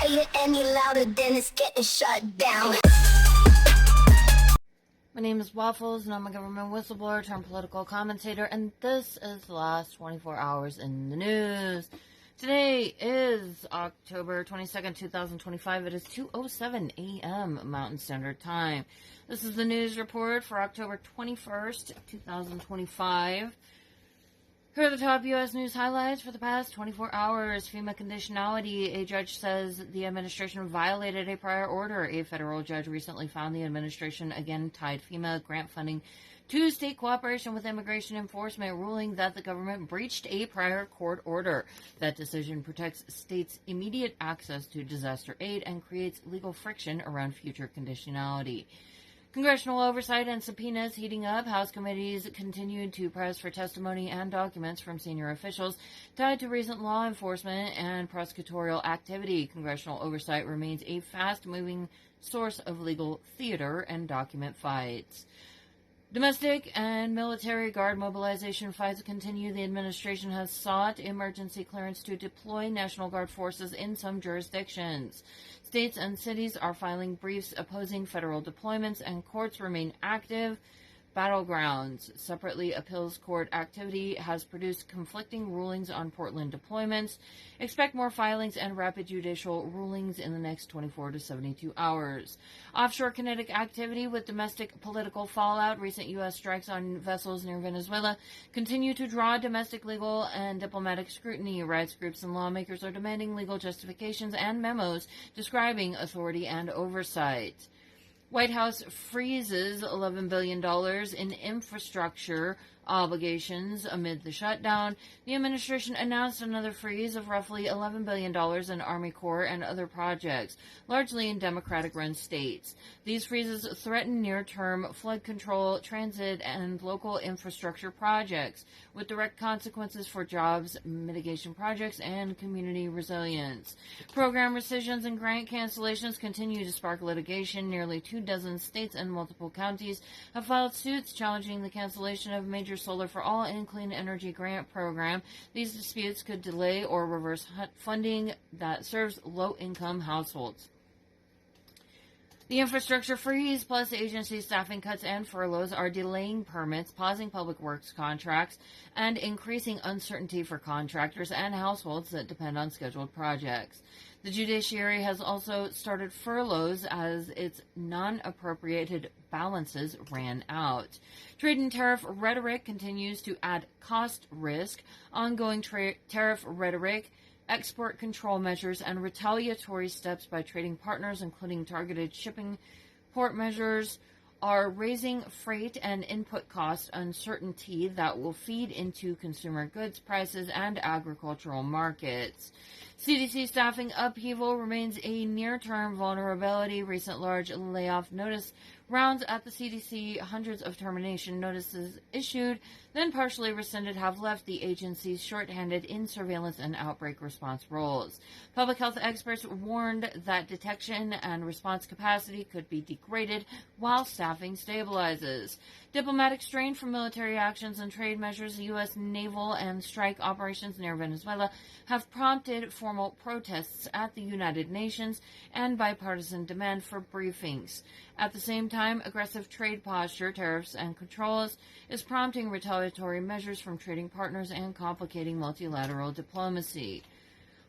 play it any louder, then it's getting shut down. My name is Waffles, and I'm a government whistleblower turned political commentator, and this is the last 24 hours in the news. Today is October 22nd, 2025. It is 2:07 a.m. Mountain Standard Time. This is the news report for October 21st, 2025. Here are the top U.S. news highlights for the past 24 hours. FEMA conditionality. A judge says the administration violated a prior order. A federal judge recently found the administration again tied FEMA grant funding to state cooperation with immigration enforcement, ruling that the government breached a prior court order. That decision protects states' immediate access to disaster aid and creates legal friction around future conditionality. Congressional oversight and subpoenas heating up. House committees continued to press for testimony and documents from senior officials tied to recent law enforcement and prosecutorial activity. Congressional oversight remains a fast-moving source of legal theater and document fights. Domestic and military guard mobilization fights continue. The administration has sought emergency clearance to deploy National Guard forces in some jurisdictions. States and cities are filing briefs opposing federal deployments, and courts remain active. Battlegrounds. Separately, appeals court activity has produced conflicting rulings on Portland deployments. Expect more filings and rapid judicial rulings in the next 24 to 72 hours. Offshore kinetic activity with domestic political fallout. Recent U.S. strikes on vessels near Venezuela continue to draw domestic legal and diplomatic scrutiny. Rights groups and lawmakers are demanding legal justifications and memos describing authority and oversight. White House freezes $11 billion in infrastructure obligations amid the shutdown. The administration announced another freeze of roughly $11 billion in Army Corps and other projects, largely in Democratic-run states. These freezes threaten near-term flood control, transit, and local infrastructure projects, with direct consequences for jobs, mitigation projects, and community resilience. Program rescissions and grant cancellations continue to spark litigation. Nearly 24 states and multiple counties have filed suits challenging the cancellation of major Solar for All and Clean Energy Grant Program. These disputes could delay or reverse funding that serves low-income households. The infrastructure freeze plus agency staffing cuts and furloughs are delaying permits, pausing public works contracts, and increasing uncertainty for contractors and households that depend on scheduled projects. The judiciary has also started furloughs as its non-appropriated balances ran out. Trade and tariff rhetoric continues to add cost risk. Ongoing tariff rhetoric, export control measures, and retaliatory steps by trading partners, including targeted shipping port measures, are raising freight and input cost uncertainty that will feed into consumer goods prices and agricultural markets. CDC staffing upheaval remains a near-term vulnerability. Recent large layoff notice rounds at the CDC, hundreds of termination notices issued, then partially rescinded, have left the agencies shorthanded in surveillance and outbreak response roles. Public health experts warned that detection and response capacity could be degraded while staffing stabilizes. Diplomatic strain from military actions and trade measures, U.S. naval and strike operations near Venezuela have prompted formal protests at the United Nations and bipartisan demand for briefings. At the same time, aggressive trade posture, tariffs, and controls is prompting retaliatory measures from trading partners and complicating multilateral diplomacy.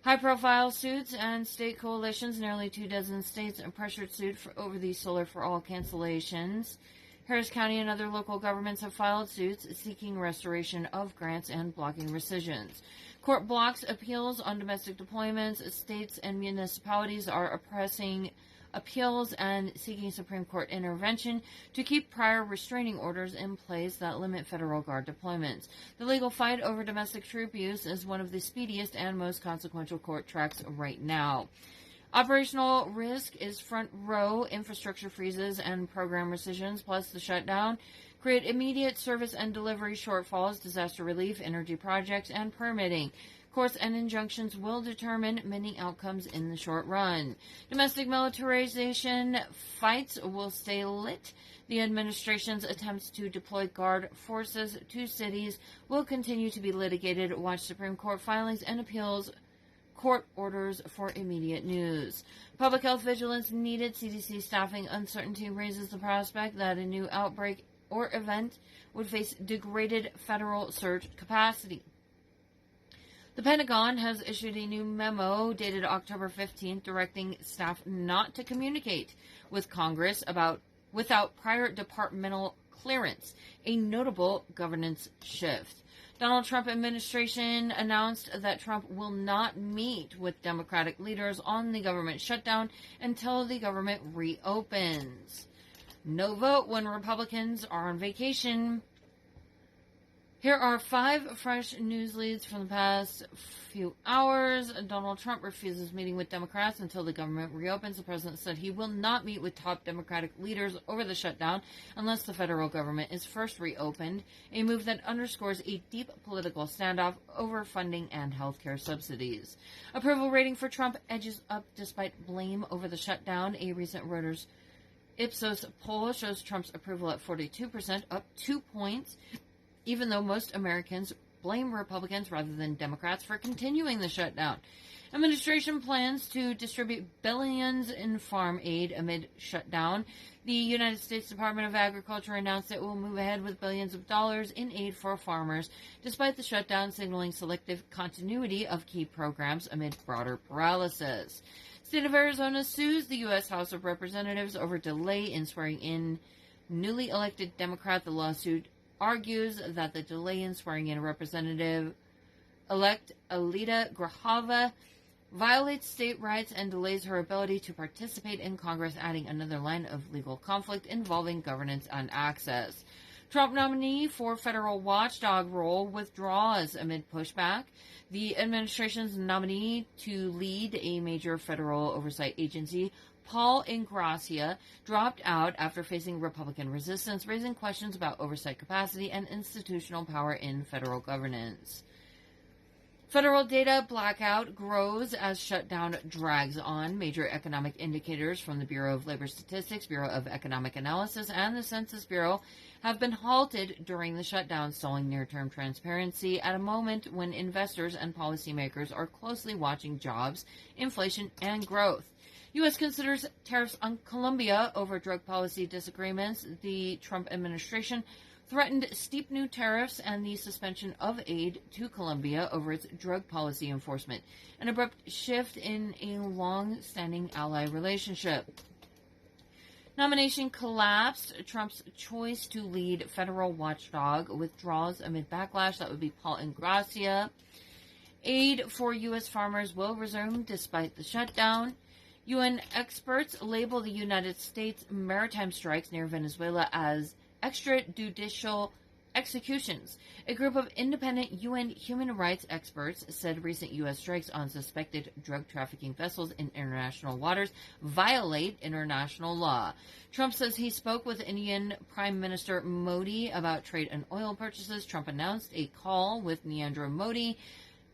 High-profile suits and state coalitions, nearly 24 states pressured suit over the Solar for All cancellations. Harris County and other local governments have filed suits seeking restoration of grants and blocking rescissions. Court blocks appeals on domestic deployments. States and municipalities are pressing appeals and seeking Supreme Court intervention to keep prior restraining orders in place that limit federal guard deployments. The legal fight over domestic troop use is one of the speediest and most consequential court tracks right now. Operational risk is front row. Infrastructure freezes and program rescissions, plus the shutdown, create immediate service and delivery shortfalls, disaster relief, energy projects, and permitting. Courts and injunctions will determine many outcomes in the short run. Domestic militarization fights will stay lit. The administration's attempts to deploy guard forces to cities will continue to be litigated. Watch Supreme Court filings and appeals court orders for immediate news. Public health vigilance needed. CDC staffing uncertainty raises the prospect that a new outbreak or event would face degraded federal surge capacity. The Pentagon has issued a new memo dated October 15th directing staff not to communicate with Congress without prior departmental clearance, a notable governance shift. Donald Trump administration announced that Trump will not meet with Democratic leaders on the government shutdown until the government reopens. No vote when Republicans are on vacation. Here are 5 fresh news leads from the past few hours. Donald Trump refuses meeting with Democrats until the government reopens. The president said he will not meet with top Democratic leaders over the shutdown unless the federal government is first reopened, a move that underscores a deep political standoff over funding and health care subsidies. Approval rating for Trump edges up despite blame over the shutdown. A recent Reuters Ipsos poll shows Trump's approval at 42%, up 2 points, even though most Americans blame Republicans rather than Democrats for continuing the shutdown. Administration plans to distribute billions in farm aid amid shutdown. The United States Department of Agriculture announced it will move ahead with billions of dollars in aid for farmers, despite the shutdown signaling selective continuity of key programs amid broader paralysis. State of Arizona sues the U.S. House of Representatives over delay in swearing in newly elected Democrat. The lawsuit argues that the delay in swearing in Representative-elect Alita Grajava violates state rights and delays her ability to participate in Congress, adding another line of legal conflict involving governance and access. Trump nominee for federal watchdog role withdraws amid pushback. The administration's nominee to lead a major federal oversight agency, Paul Ingracia, dropped out after facing Republican resistance, raising questions about oversight capacity and institutional power in federal governance. Federal data blackout grows as shutdown drags on. Major economic indicators from the Bureau of Labor Statistics, Bureau of Economic Analysis, and the Census Bureau have been halted during the shutdown, stalling near-term transparency at a moment when investors and policymakers are closely watching jobs, inflation, and growth. U.S. considers tariffs on Colombia over drug policy disagreements. The Trump administration threatened steep new tariffs and the suspension of aid to Colombia over its drug policy enforcement, an abrupt shift in a long-standing ally relationship. Nomination collapsed. Trump's choice to lead federal watchdog withdraws amid backlash. That would be Paul Ingracia. Aid for U.S. farmers will resume despite the shutdown. UN experts label the United States maritime strikes near Venezuela as extrajudicial executions. A group of independent UN human rights experts said recent U.S. strikes on suspected drug trafficking vessels in international waters violate international law. Trump says he spoke with Indian Prime Minister Modi about trade and oil purchases. Trump announced a call with Narendra Modi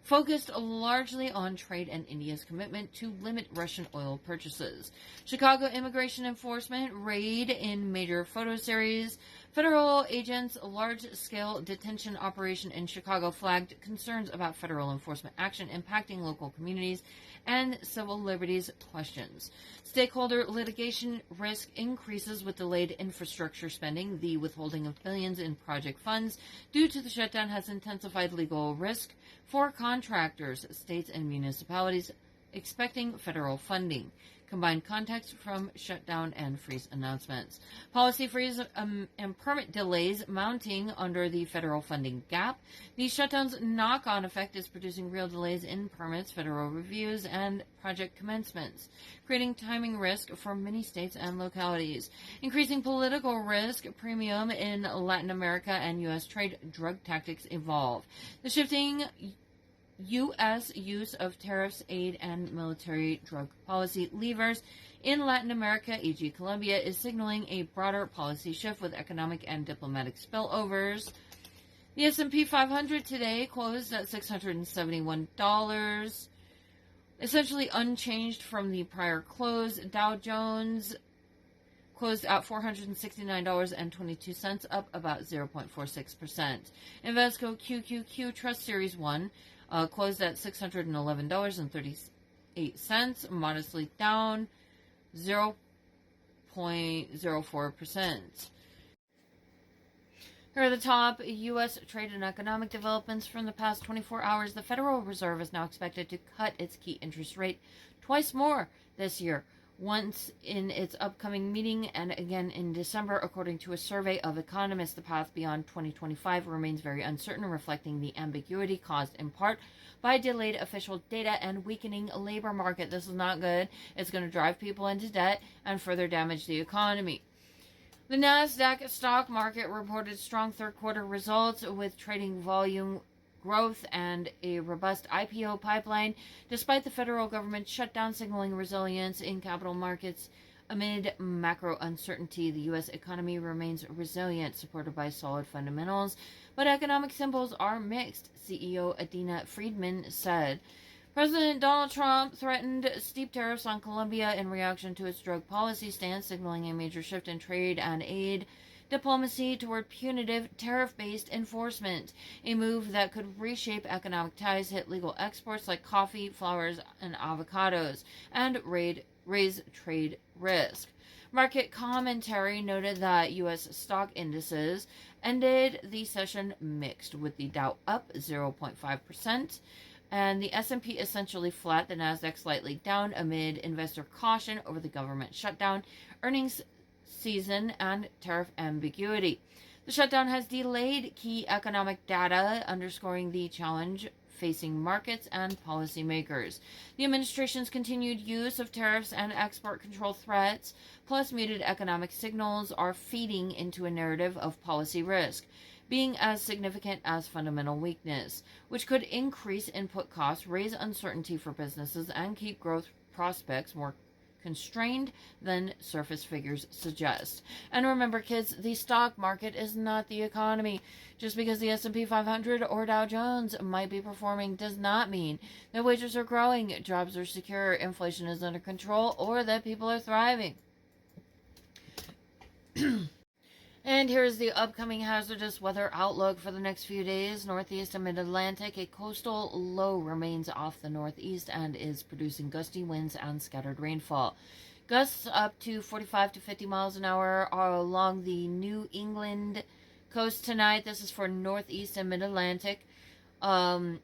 focused largely on trade and India's commitment to limit Russian oil purchases. Chicago immigration enforcement raid in major photo series. Federal agents' large-scale detention operation in Chicago flagged concerns about federal enforcement action impacting local communities and civil liberties questions. Stakeholder litigation risk increases with delayed infrastructure spending. The withholding of billions in project funds due to the shutdown has intensified legal risk for contractors, states, and municipalities expecting federal funding. Combined context from shutdown and freeze announcements. Policy freeze and permit delays mounting under the federal funding gap. The shutdown's knock-on effect is producing real delays in permits, federal reviews, and project commencements, creating timing risk for many states and localities. Increasing political risk premium in Latin America and U.S. trade drug tactics evolve. The shifting U.S. use of tariffs, aid, and military drug policy levers in Latin America, e.g. Colombia, is signaling a broader policy shift with economic and diplomatic spillovers. The S&P 500 today closed at $671, essentially unchanged from the prior close. Dow Jones closed at $469.22, up about 0.46%. Invesco QQQ Trust Series 1 closed at $611.38, modestly down 0.04%. Here are the top U.S. trade and economic developments from the past 24 hours. The Federal Reserve is now expected to cut its key interest rate twice more this year, once in its upcoming meeting and again in December, according to a survey of economists. The path beyond 2025 remains very uncertain, reflecting the ambiguity caused in part by delayed official data and weakening labor market. This is not good. It's going to drive people into debt and further damage the economy. The Nasdaq stock market reported strong third quarter results with trading volume growth and a robust IPO pipeline, despite the federal government shutdown signaling resilience in capital markets. Amid macro uncertainty, the U.S. economy remains resilient, supported by solid fundamentals, but economic symbols are mixed, CEO Adina Friedman said. President Donald Trump threatened steep tariffs on Colombia in reaction to its drug policy stance, signaling a major shift in trade and aid diplomacy toward punitive tariff-based enforcement, a move that could reshape economic ties, hit legal exports like coffee, flowers, and avocados, and raise trade risk. Market commentary noted that U.S. stock indices ended the session mixed, with the Dow up 0.5%, and the S&P essentially flat, the Nasdaq slightly down amid investor caution over the government shutdown, earnings season, and tariff ambiguity. The shutdown has delayed key economic data, underscoring the challenge facing markets and policymakers. The administration's continued use of tariffs and export control threats, plus muted economic signals, are feeding into a narrative of policy risk being as significant as fundamental weakness, which could increase input costs, raise uncertainty for businesses, and keep growth prospects more constrained than surface figures suggest. And remember, kids, the stock market is not the economy. Just because the S&P 500 or Dow Jones might be performing does not mean that wages are growing, jobs are secure, inflation is under control, or that people are thriving. And here's the upcoming hazardous weather outlook for the next few days. Northeast and mid-Atlantic, a coastal low remains off the northeast and is producing gusty winds and scattered rainfall. Gusts up to 45 to 50 miles an hour are along the New England coast tonight. This is for northeast and mid-Atlantic. And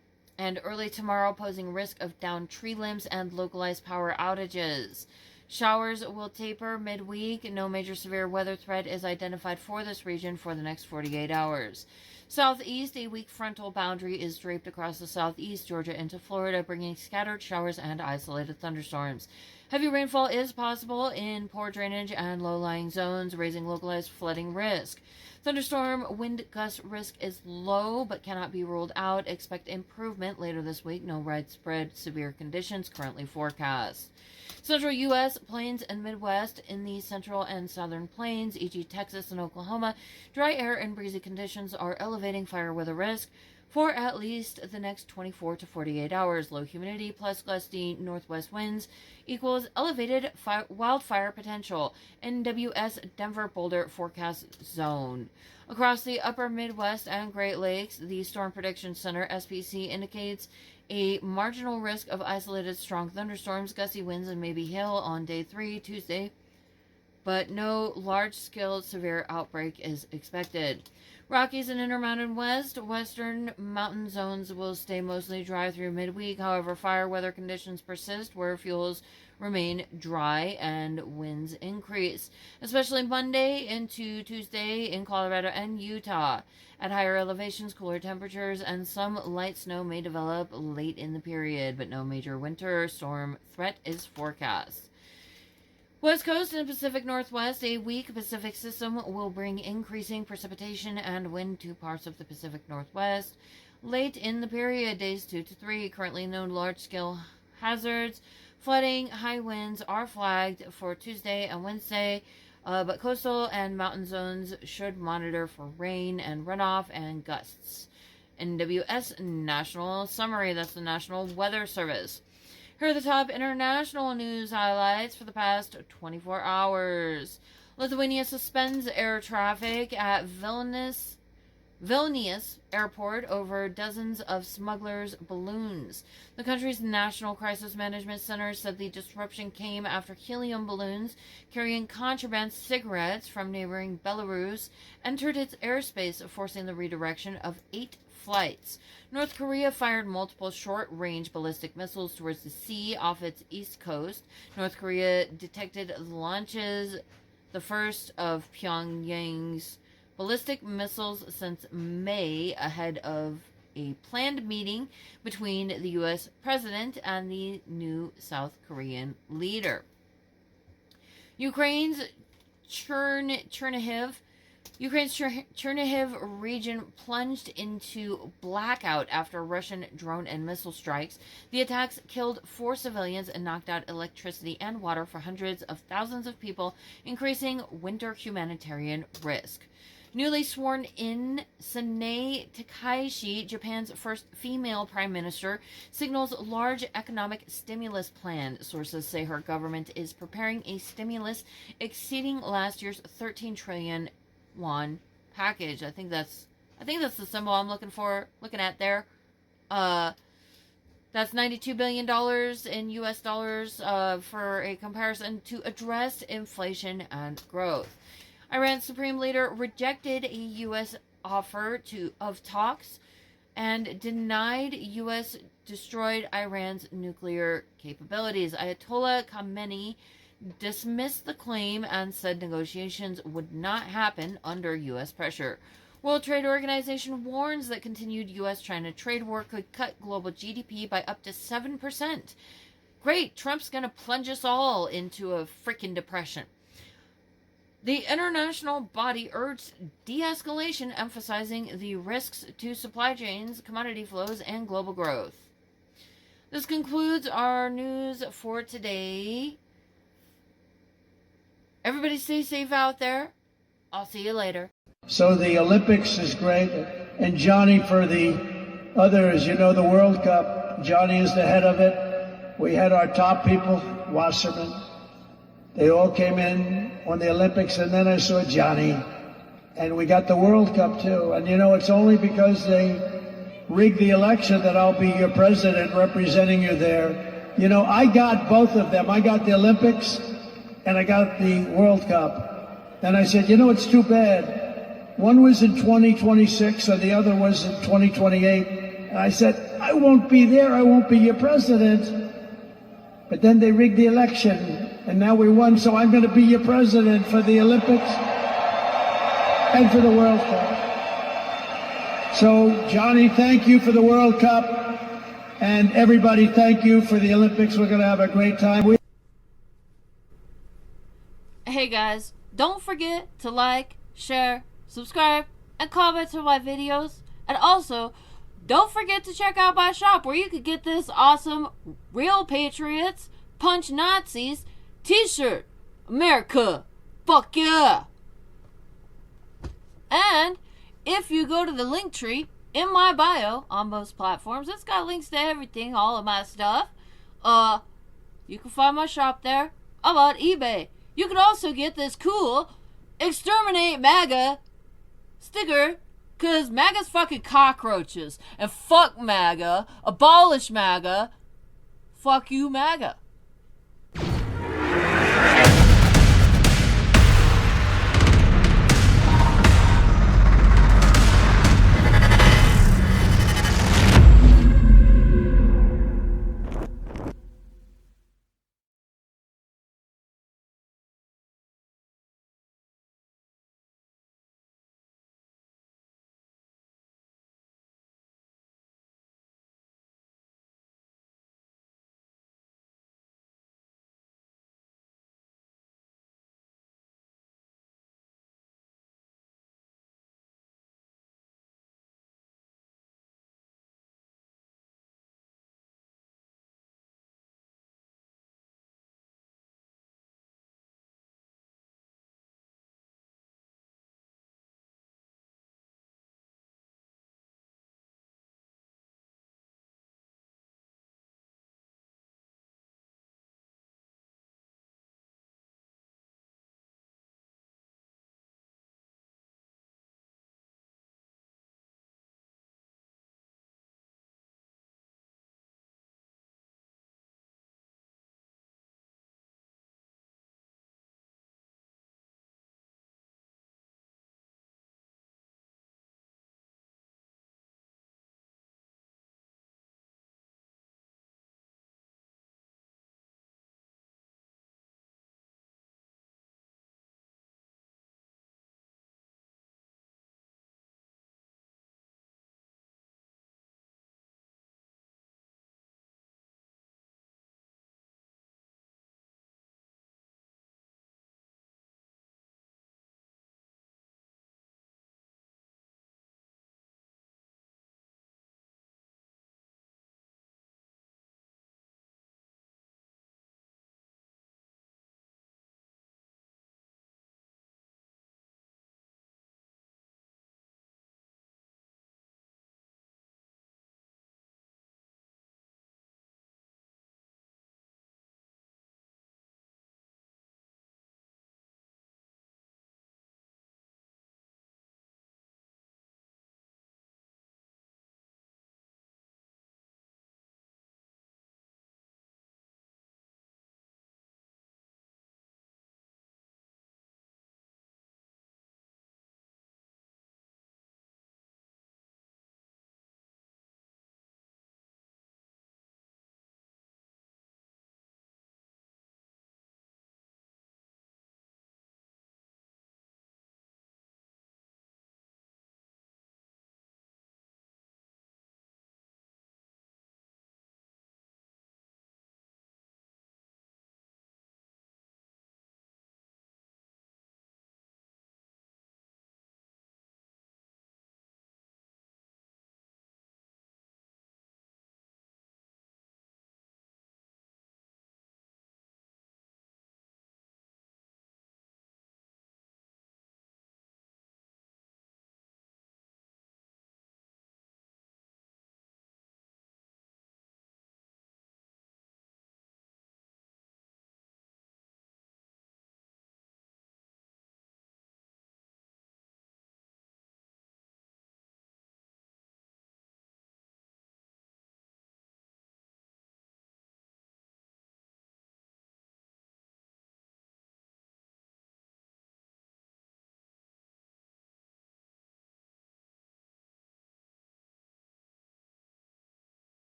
early tomorrow, posing risk of downed tree limbs and localized power outages. Showers will taper midweek. No major severe weather threat is identified for this region for the next 48 hours. Southeast, a weak frontal boundary is draped across the southeast, Georgia into Florida, bringing scattered showers and isolated thunderstorms. Heavy rainfall is possible in poor drainage and low-lying zones, raising localized flooding risk. Thunderstorm wind gust risk is low, but cannot be ruled out. Expect improvement later this week. No widespread severe conditions currently forecast. Central U.S. plains and Midwest, in the central and southern plains, e.g. Texas and Oklahoma, dry air and breezy conditions are elevating fire weather risk for at least the next 24 to 48 hours. Low humidity plus gusty northwest winds equals elevated wildfire potential. NWS Denver Boulder forecast zone. Across the upper Midwest and Great Lakes, the Storm Prediction Center, SPC, indicates a marginal risk of isolated strong thunderstorms, gusty winds, and maybe hail on day 3, Tuesday, but no large-scale severe outbreak is expected. Rockies and Intermountain western mountain zones will stay mostly dry through midweek. However, fire weather conditions persist where fuels remain dry and winds increase, especially Monday into Tuesday in Colorado and Utah. At higher elevations, cooler temperatures and some light snow may develop late in the period, but no major winter storm threat is forecast. West Coast and Pacific Northwest, a weak Pacific system will bring increasing precipitation and wind to parts of the Pacific Northwest. Late in the period, days 2 to 3, currently known large-scale hazards, flooding, high winds are flagged for Tuesday and Wednesday, but coastal and mountain zones should monitor for rain and runoff and gusts. NWS National Summary, that's the National Weather Service. Here are the top international news highlights for the past 24 hours. Lithuania suspends air traffic at Vilnius Vilnius airport over dozens of smugglers' balloons. The country's National Crisis Management Center said the disruption came after helium balloons carrying contraband cigarettes from neighboring Belarus entered its airspace, forcing the redirection of 8 flights. North Korea fired multiple short-range ballistic missiles towards the sea off its east coast. North Korea detected launches, the first of Pyongyang's ballistic missiles since May, ahead of a planned meeting between the U.S. president and the new South Korean leader. Ukraine's Chernihiv region plunged into blackout after Russian drone and missile strikes. The attacks killed 4 civilians and knocked out electricity and water for hundreds of thousands of people, increasing winter humanitarian risk. Newly sworn in, Sanae Takaishi, Japan's first female prime minister, signals large economic stimulus plan. Sources say her government is preparing a stimulus exceeding last year's 13 trillion won package. I think that's the symbol I'm looking at there. That's $92 billion in U.S. dollars for a comparison to address inflation and growth. Iran's supreme leader rejected a U.S. offer of talks and denied U.S. destroyed Iran's nuclear capabilities. Ayatollah Khamenei dismissed the claim and said negotiations would not happen under U.S. pressure. World Trade Organization warns that continued U.S.-China trade war could cut global GDP by up to 7%. Great, Trump's going to plunge us all into a freaking depression. The international body urged de-escalation, emphasizing the risks to supply chains, commodity flows, and global growth. This concludes our news for today. Everybody stay safe out there. I'll see you later. So the Olympics is great. And Johnny, for the others, the World Cup, Johnny is the head of it. We had our top people, Wasserman. They all came in on the Olympics, and then I saw Johnny. And we got the World Cup, too. And, it's only because they rigged the election that I'll be your president representing you there. I got both of them. I got the Olympics, and I got the World Cup. And I said, it's too bad. One was in 2026, and the other was in 2028. And I said, I won't be there. I won't be your president. But then they rigged the election. And now we won, so I'm going to be your president for the Olympics and for the World Cup. So, Johnny, thank you for the World Cup. And everybody, thank you for the Olympics. We're going to have a great time. Hey, guys, don't forget to like, share, subscribe, and comment to my videos. And also, don't forget to check out my shop where you could get this awesome Real Patriots, Punch Nazis t-shirt. America, fuck yeah. And if you go to the link tree in my bio on most platforms, it's got links to everything, all of my stuff. You can find my shop there. I'm on eBay. You can also get this cool Exterminate MAGA sticker, because MAGA's fucking cockroaches. And fuck MAGA, abolish MAGA, fuck you MAGA.